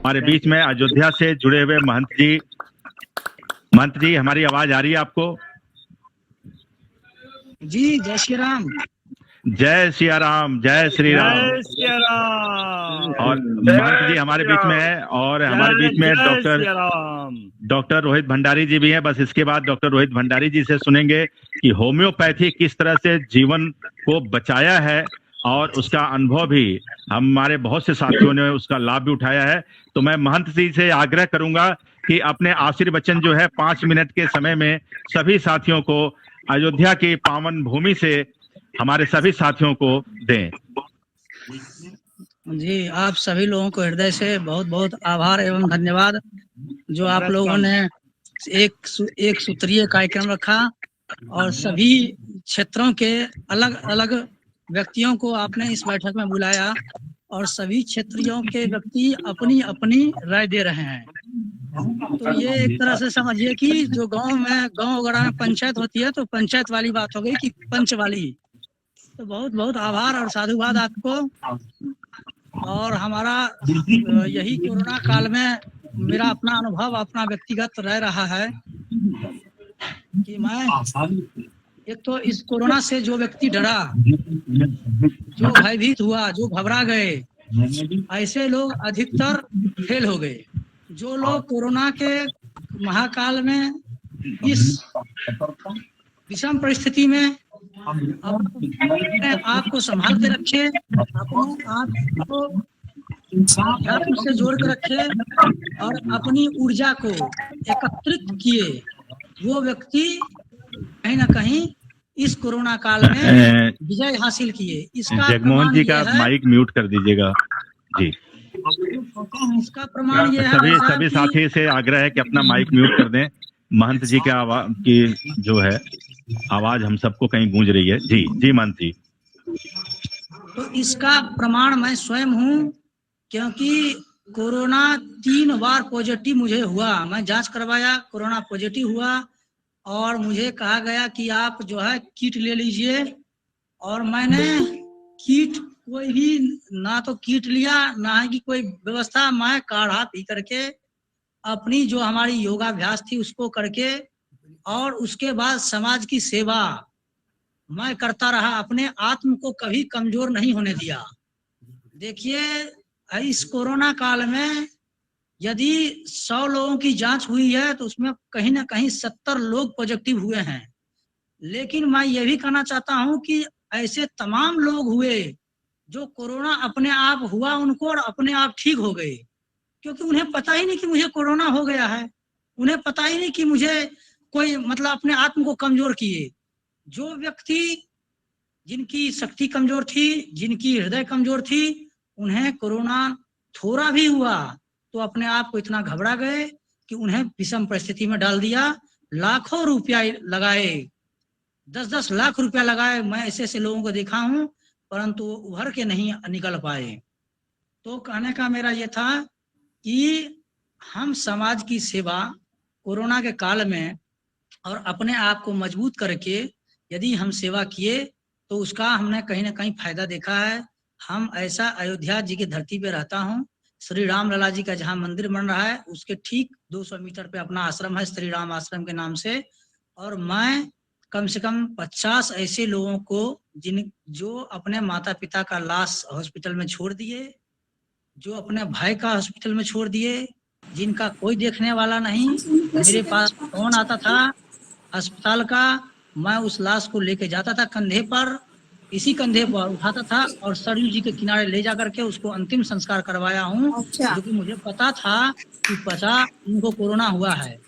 हमारे बीच में अयोध्या से जुड़े हुए महंत जी, हमारी आवाज आ रही है आपको? जी, जय श्री राम। जय सिया राम, जय श्री राम। जय सिया राम। और महंत जी हमारे बीच में है, और हमारे बीच में डॉक्टर रोहित भंडारी जी भी हैं। बस इसके बाद डॉक्टर रोहित भंडारी जी से सुनेंगे कि होम्योपैथी किस तरह से जीवन को बचाया है, और उसका अनुभव भी हमारे बहुत से साथियों ने उसका लाभ भी उठाया है। तो मैं महंत जी से आग्रह करूंगा कि अपने आशीर्वचन जो है 5 मिनट के समय में सभी साथियों को अयोध्या की पावन भूमि से हमारे सभी साथियों को दें। जी, आप सभी लोगों को हृदय से बहुत बहुत आभार एवं धन्यवाद, जो आप लोगों ने एक सूत्रीय कार्यक्रम रखा और सभी क्षेत्रों के अलग अलग व्यक्तियों को आपने इस बैठक में बुलाया, और सभी क्षेत्रों के व्यक्ति अपनी अपनी राय दे रहे हैं। तो ये एक तरह से समझिए कि जो गांव वगैरह में पंचायत होती है, तो पंचायत वाली बात हो गई कि पंच वाली। तो बहुत बहुत आभार और साधुवाद आपको। और हमारा यही कोरोना काल में मेरा अपना अनुभव, अपना व्यक्तिगत रह रहा है कि मैं एक तो इस कोरोना से जो व्यक्ति डरा, जो भयभीत हुआ, जो घबरा गए, ऐसे लोग अधिकतर फेल हो गए। जो लोग कोरोना के महाकाल में इस विषम परिस्थिति में अपने आप को संभाल के रखे, अपने आप को अध्यात्म से जोड़ के रखे और अपनी ऊर्जा को एकत्रित किए, वो व्यक्ति कहीं ना कहीं इस कोरोना काल में विजय हासिल किए। इसका जगमोहन जी का माइक म्यूट कर दीजिएगा जी। इसका प्रमाण ये है सभी साथी से आग्रह है कि अपना माइक म्यूट कर दें। महंत जी की आवाज की जो है आवाज हम सबको कहीं गूंज रही है। जी जी महंत जी। तो इसका प्रमाण मैं स्वयं हूँ, क्योंकि कोरोना 3 बार पॉजिटिव मुझे हुआ। मैं जांच करवाया, कोरोना पॉजिटिव हुआ और मुझे कहा गया कि आप जो है किट ले लीजिए। और मैंने किट कोई भी ना तो किट लिया, ना ही कोई व्यवस्था। मैं काढ़ा पी करके अपनी जो हमारी योगाभ्यास थी उसको करके, और उसके बाद समाज की सेवा मैं करता रहा। अपने आत्म को कभी कमजोर नहीं होने दिया। देखिए, इस कोरोना काल में यदि 100 लोगों की जांच हुई है तो उसमें कहीं ना कहीं 70 लोग पॉजिटिव हुए हैं। लेकिन मैं ये भी कहना चाहता हूं कि ऐसे तमाम लोग हुए जो कोरोना अपने आप हुआ उनको और अपने आप ठीक हो गए, क्योंकि उन्हें पता ही नहीं कि मुझे कोरोना हो गया है। उन्हें पता ही नहीं कि मुझे कोई मतलब अपने आत्म को कमजोर किए। जो व्यक्ति जिनकी शक्ति कमजोर थी, जिनकी हृदय कमजोर थी, उन्हें कोरोना थोड़ा भी हुआ तो अपने आप को इतना घबरा गए कि उन्हें विषम परिस्थिति में डाल दिया। लाखों रुपया लगाए, 10-10 लाख रुपया लगाए। मैं ऐसे ऐसे लोगों को देखा हूं, परंतु उभर के नहीं निकल पाए। तो कहने का मेरा ये था कि हम समाज की सेवा कोरोना के काल में और अपने आप को मजबूत करके यदि हम सेवा किए तो उसका हमने कहीं ना कहीं फायदा देखा है। हम ऐसा अयोध्या जी की धरती पे रहता हूँ। श्री राम लला जी का जहाँ मंदिर बन रहा है उसके ठीक 200 मीटर पे अपना आश्रम है, श्री राम आश्रम के नाम से। और मैं कम से कम 50 ऐसे लोगों को जो अपने माता पिता का लाश हॉस्पिटल में छोड़ दिए, जो अपने भाई का हॉस्पिटल में छोड़ दिए, जिनका कोई देखने वाला नहीं। मेरे पास फोन आता था अस्पताल का, मैं उस लाश को लेके जाता था कंधे पर, इसी कंधे पर उठाता था और सरयू जी के किनारे ले जा करके उसको अंतिम संस्कार करवाया हूँ। जो कि मुझे पता था कि इनको कोरोना हुआ है,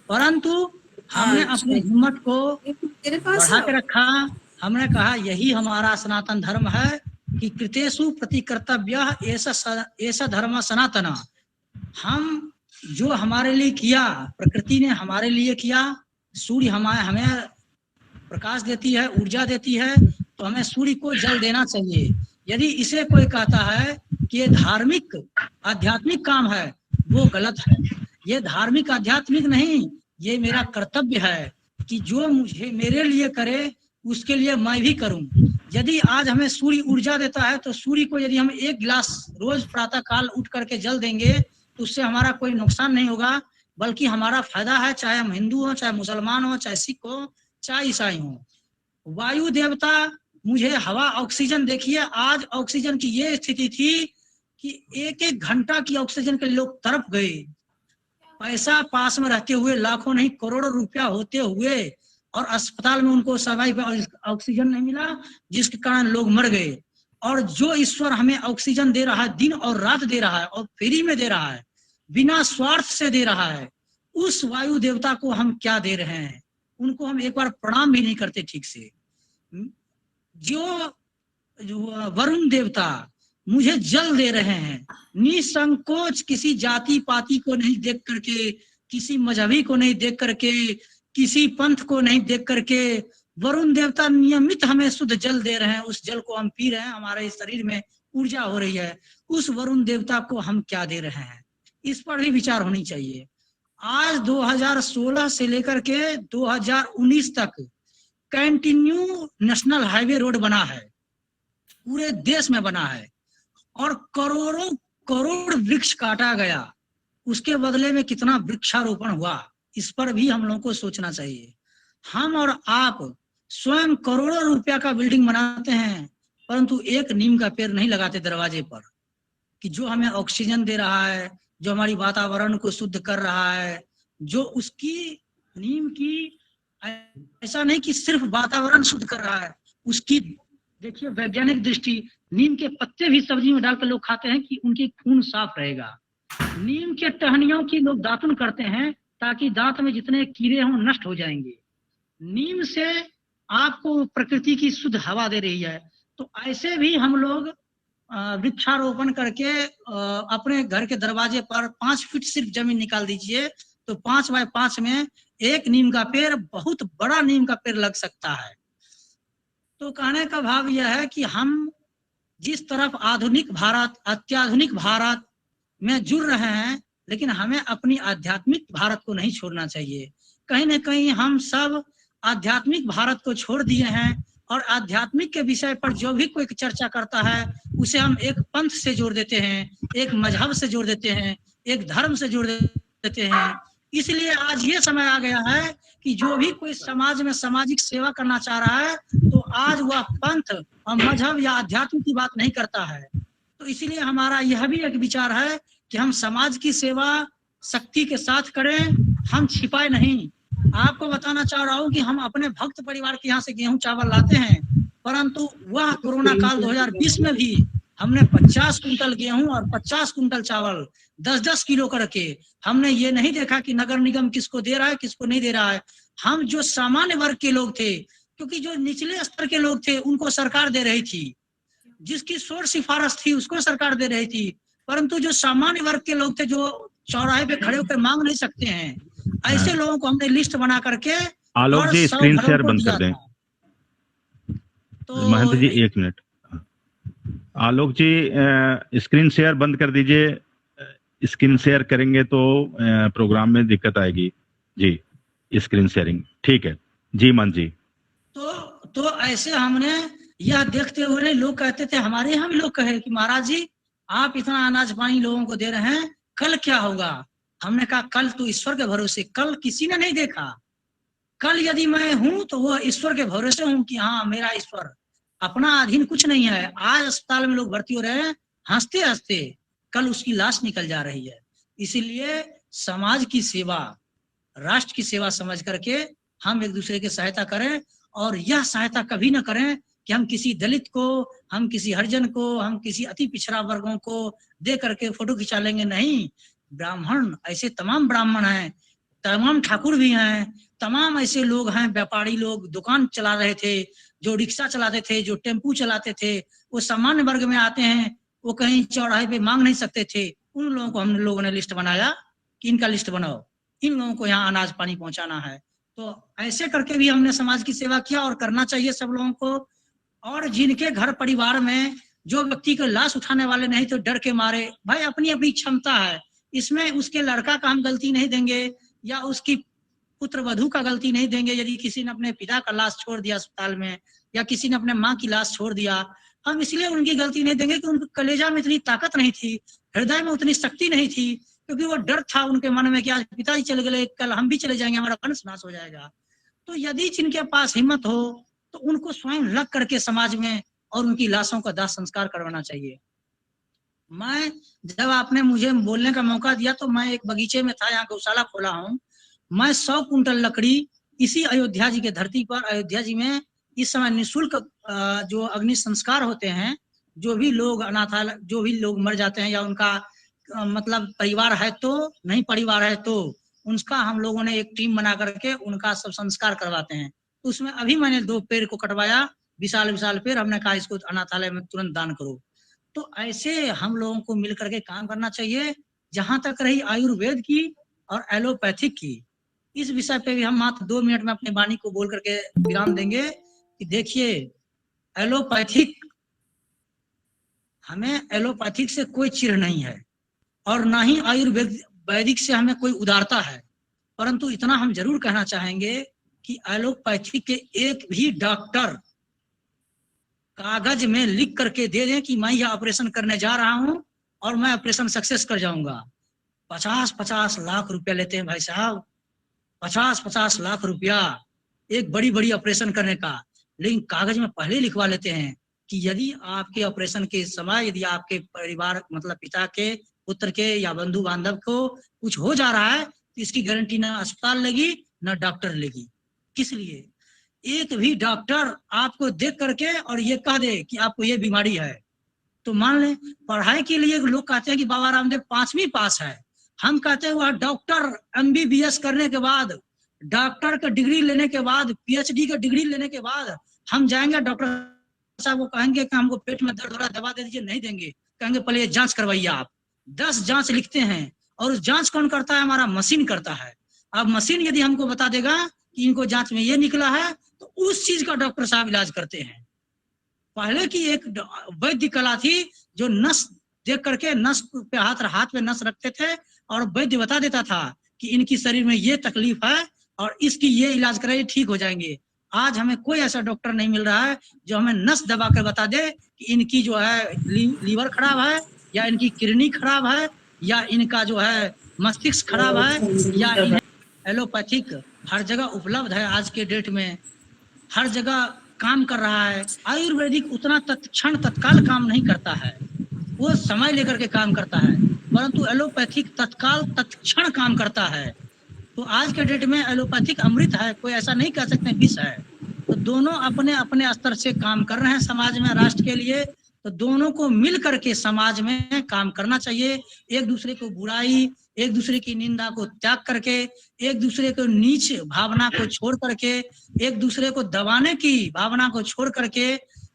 परंतु हमने अपनी हिम्मत को बढ़ा के रखा। हमने कहा यही हमारा सनातन धर्म है कि कृतेषु प्रतिकर्तव्य ऐसा धर्म सनातना। हम जो हमारे लिए किया, प्रकृति ने हमारे लिए किया। सूर्य हमें प्रकाश देती है, ऊर्जा देती है, तो हमें सूर्य को जल देना चाहिए। यदि इसे कोई कहता है कि ये धार्मिक आध्यात्मिक काम है, वो गलत है। ये धार्मिक आध्यात्मिक नहीं, ये मेरा कर्तव्य है कि जो मुझे मेरे लिए करे उसके लिए मैं भी करूं। यदि आज हमें सूर्य ऊर्जा देता है तो सूर्य को यदि हम 1 गिलास रोज प्रातः काल उठ करके जल देंगे तो उससे हमारा कोई नुकसान नहीं होगा, बल्कि हमारा फायदा है, चाहे हम हिंदू हो, चाहे मुसलमान हो, चाहे सिख हो, चाहे ईसाई हो। वायु देवता मुझे हवा ऑक्सीजन, देखिए आज ऑक्सीजन की ये स्थिति थी कि एक एक घंटा की ऑक्सीजन के लिए लोग तड़प गए। पैसा पास में रहते हुए, लाखों नहीं करोड़ों रुपया होते हुए, और अस्पताल में उनको समय पे ऑक्सीजन नहीं मिला, जिसके कारण लोग मर गए। और जो ईश्वर हमें ऑक्सीजन दे रहा है, दिन और रात दे रहा है, और फ्री में दे रहा है, बिना स्वार्थ से दे रहा है, उस वायु देवता को हम क्या दे रहे हैं? उनको हम एक बार प्रणाम भी नहीं करते ठीक से। जो वरुण देवता मुझे जल दे रहे हैं, निसंकोच, किसी जाति पाति को नहीं देख करके, किसी मजहबी को नहीं देख करके, किसी पंथ को नहीं देख करके, वरुण देवता नियमित हमें शुद्ध जल दे रहे हैं। उस जल को हम पी रहे हैं, हमारे शरीर में ऊर्जा हो रही है। उस वरुण देवता को हम क्या दे रहे हैं, इस पर भी विचार होनी चाहिए। आज 2016 से लेकर के 2019 तक कंटिन्यू नेशनल हाईवे रोड बना है, पूरे देश में बना है, और करोड़ों करोड़ वृक्ष काटा गया। उसके बदले में कितना वृक्षारोपण हुआ, इस पर भी हम लोगों को सोचना चाहिए। हम और आप स्वयं करोड़ों रुपया का बिल्डिंग बनाते हैं, परंतु एक नीम का पेड़ नहीं लगाते दरवाजे पर, कि जो हमें ऑक्सीजन दे रहा है, जो हमारी वातावरण को शुद्ध कर रहा है, जो उसकी नीम की, ऐसा नहीं कि सिर्फ वातावरण शुद्ध कर रहा है, उसकी देखिए वैज्ञानिक दृष्टि, नीम के पत्ते भी सब्जी में डालकर लोग खाते हैं कि उनके खून साफ रहेगा। नीम के टहनियों की लोग दातुन करते हैं, ताकि दांत में जितने कीड़े हों नष्ट हो जाएंगे। नीम से आपको प्रकृति की शुद्ध हवा दे रही है। तो ऐसे भी हम लोग वृक्षारोपण करके अपने घर के दरवाजे पर 5 फीट सिर्फ जमीन निकाल दीजिए, तो 5 बाय 5 में एक नीम का पेड़, बहुत बड़ा नीम का पेड़ लग सकता है। तो कहने का भाव यह है कि हम जिस तरफ आधुनिक भारत, अत्याधुनिक भारत में जुड़ रहे हैं, लेकिन हमें अपनी आध्यात्मिक भारत को नहीं छोड़ना चाहिए। कहीं न कहीं हम सब आध्यात्मिक भारत को छोड़ दिए हैं, और आध्यात्मिक के विषय पर जो भी कोई चर्चा करता है, उसे हम एक पंथ से जोड़ देते हैं, एक मजहब से जोड़ देते हैं, एक धर्म से जोड़ देते हैं। इसलिए आज ये समय आ गया है कि जो भी कोई समाज में सामाजिक सेवा करना चाह रहा है, तो आज वह पंथ और मजहब या अध्यात्म की बात नहीं करता है। तो इसीलिए हमारा यह भी एक विचार है कि हम समाज की सेवा शक्ति के साथ करें, हम छिपाए नहीं। आपको बताना चाह रहा हूँ कि हम अपने भक्त परिवार के यहाँ से गेहूं चावल लाते हैं, परंतु वह कोरोना काल 2020 में भी हमने 50 कुंटल गेहूं और 50 कुंटल चावल 10-10 किलो करके, हमने ये नहीं देखा कि नगर निगम किसको दे रहा है, किसको नहीं दे रहा है। हम जो सामान्य वर्ग के लोग थे, क्योंकि जो निचले स्तर के लोग थे उनको सरकार दे रही थी, जिसकी शोर सिफारिश थी उसको सरकार दे रही थी, परंतु जो सामान्य वर्ग के लोग थे, जो चौराहे पे खड़े होकर मांग नहीं सकते हैं, ऐसे लोगों को हमने लिस्ट बना करके, आलोक जी स्क्रीन शेयर बंद कर दें। तो महंत जी 1 मिनट, आलोक जी स्क्रीन शेयर बंद कर दीजिए। स्क्रीन शेयर करेंगे तो प्रोग्राम में दिक्कत आएगी जी। स्क्रीन शेयरिंग ठीक है जी। मन जी तो ऐसे हमने यह देखते हुए, लोग कहते थे, हमारे यहाँ भी लोग कहे कि महाराज जी आप इतना अनाज पानी लोगों को दे रहे हैं, कल क्या होगा? हमने कहा कल तो ईश्वर के भरोसे, कल किसी ने नहीं देखा। कल यदि मैं हूं तो वह ईश्वर के भरोसे हूं कि हाँ मेरा ईश्वर, अपना अधीन कुछ नहीं है। आज अस्पताल में लोग भर्ती हो रहे हैं हंसते हंसते, कल उसकी लाश निकल जा रही है। इसीलिए समाज की सेवा, राष्ट्र की सेवा समझ करके हम एक दूसरे की सहायता करें, और यह सहायता कभी न करें कि हम किसी दलित को, हम किसी हरिजन को, हम किसी अति पिछड़ा वर्गों को दे करके फोटो खिंचा लेंगे। नहीं, ब्राह्मण, ऐसे तमाम ब्राह्मण हैं, तमाम ठाकुर भी हैं, तमाम ऐसे लोग हैं, व्यापारी लोग दुकान चला रहे थे, जो रिक्शा चलाते थे, जो टेम्पू चलाते थे, वो सामान्य वर्ग में आते हैं, वो कहीं चौराहे पे मांग नहीं सकते थे। उन लोगों को हम लोगों ने लिस्ट बनाया कि इनका लिस्ट बनाओ, इन लोगों को यहाँ अनाज पानी पहुंचाना है। तो ऐसे करके भी हमने समाज की सेवा किया, और करना चाहिए सब लोगों को। और जिनके घर परिवार में जो व्यक्ति को लाश उठाने वाले नहीं, तो डर के मारे, भाई अपनी अपनी क्षमता है, इसमें उसके लड़का का हम गलती नहीं देंगे, या उसकी पुत्र वधू का गलती नहीं देंगे। यदि किसी ने अपने पिता का लाश छोड़ दिया अस्पताल में, या किसी ने अपने माँ की लाश छोड़ दिया, हम इसलिए उनकी गलती नहीं देंगे कि उनके कलेजा में इतनी ताकत नहीं थी, हृदय में उतनी शक्ति नहीं थी क्योंकि वो डर था उनके मन में कि आज पिताजी चले गए, कल हम भी चले जाएंगे, हमारा वंश नाश हो जाएगा। तो यदि जिनके पास हिम्मत हो तो उनको स्वयं लग करके समाज में और उनकी लाशों का दाह संस्कार करवाना चाहिए। मैं जब आपने मुझे बोलने का मौका दिया तो मैं एक बगीचे में था, यहाँ गौशाला खोला हूँ। मैं 100 कुंटल लकड़ी इसी अयोध्या जी के धरती पर, अयोध्या जी में इस समय निःशुल्क जो अग्नि संस्कार होते हैं, जो भी लोग अनाथालय, जो भी लोग मर जाते हैं या उनका मतलब परिवार है तो नहीं, परिवार है तो उसका हम लोगों ने एक टीम बना करके उनका सब संस्कार करवाते हैं। तो उसमें अभी मैंने 2 पेड़ को कटवाया, विशाल विशाल पेड़, हमने कहा इसको अनाथालय में तुरंत दान करो। तो ऐसे हम लोगों को मिल करके काम करना चाहिए। जहां तक रही आयुर्वेद की और एलोपैथिक की, इस विषय पे भी हम मात्र 2 मिनट में अपनी वाणी को बोल करके विराम देंगे कि देखिए, एलोपैथिक, हमें एलोपैथिक से कोई चिढ़ नहीं है और ना ही आयुर्वेदिक से हमें कोई उदारता है, परंतु इतना हम जरूर कहना चाहेंगे कि एलोपैथिक के एक भी डॉक्टर कागज में लिख करके दे दें कि मैं यह ऑपरेशन करने जा रहा हूं और मैं ऑपरेशन सक्सेस कर जाऊंगा, 50-50 लाख रुपया लेते हैं भाई साहब, 50-50 लाख रुपया एक बड़ी बड़ी ऑपरेशन करने का। लेकिन कागज में पहले लिखवा लेते हैं कि यदि आपके ऑपरेशन के समय यदि आपके परिवार मतलब पिता के, पुत्र के या बंधु बांधव को कुछ हो जा रहा है तो इसकी गारंटी ना अस्पताल लेगी ना डॉक्टर लेगी। किस लिए? एक भी डॉक्टर आपको देख करके और ये कह दे कि आपको ये बीमारी है तो मान लें। पढ़ाई के लिए लोग कहते हैं कि बाबा रामदेव 5वीं पास है, हम कहते हैं वह डॉक्टर MBBS करने के बाद, डॉक्टर का डिग्री लेने के बाद, PhD का डिग्री लेने के बाद हम जाएंगे डॉक्टर साहब को कहेंगे कि हमको पेट में दर्द हो रहा है, दवा दे दीजिए, नहीं देंगे, कहेंगे पहले ये जांच करवाइए आप। 10 जांच लिखते हैं और उस जांच कौन करता है? हमारा मशीन करता है। अब मशीन यदि हमको बता देगा कि इनको जांच में ये निकला है तो उस चीज का डॉक्टर साहब इलाज करते हैं। पहले की एक वैद्य कला थी जो नस देख करके, नस पे हाथ पे नस रखते थे और वैद्य बता देता था कि इनकी शरीर में ये तकलीफ है और इसकी ये इलाज कराइए, ठीक हो जाएंगे। आज हमें कोई ऐसा डॉक्टर नहीं मिल रहा है जो हमें नस दबा कर बता दे कि इनकी जो है लीवर खराब है या इनकी किडनी खराब है या इनका जो है मस्तिष्क खराब है या एलोपैथिक हर जगह उपलब्ध है। आज के डेट में हर जगह काम कर रहा है। आयुर्वेदिक उतना तत्क्षण तत्काल काम नहीं करता है, वो समय लेकर के काम करता है, परंतु एलोपैथिक तत्काल तत्क्षण काम करता है। तो आज के डेट में एलोपैथिक अमृत है, कोई ऐसा नहीं कह सकते विष है। तो दोनों अपने अपने स्तर से काम कर रहे हैं समाज में, राष्ट्र के लिए। तो दोनों को मिल करके समाज में काम करना चाहिए। एक दूसरे को बुराई, एक दूसरे की निंदा को त्याग करके, एक दूसरे को नीच भावना को छोड़ करके, एक दूसरे को दबाने की भावना को छोड़ करके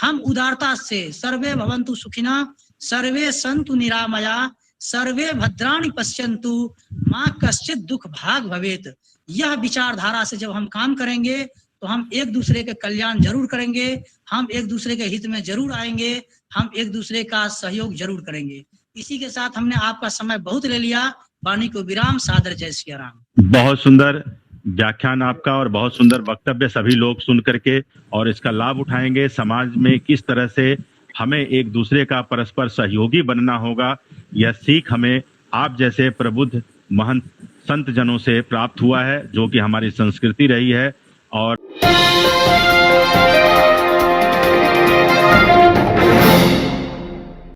हम उदारता से सर्वे भवन्तु सुखिनः, सर्वे सन्तु निरामया, सर्वे भद्राणि पश्यन्तु, मां कश्चित् दुख भाग भवेत्। यह विचारधारा से जब हम काम करेंगे तो हम एक दूसरे के कल्याण जरूर करेंगे, हम एक दूसरे के हित में जरूर आएंगे, हम एक दूसरे का सहयोग जरूर करेंगे। इसी के साथ हमने आपका समय बहुत ले लिया। वाणी को विराम। सादर जय सिया राम। बहुत सुंदर व्याख्यान आपका और बहुत सुंदर वक्तव्य सभी लोग सुन करके और इसका लाभ उठाएंगे। समाज में किस तरह से हमें एक दूसरे का परस्पर सहयोगी बनना होगा, यह सीख हमें आप जैसे प्रबुद्ध महंत संत जनों से प्राप्त हुआ है, जो कि हमारी संस्कृति रही है। और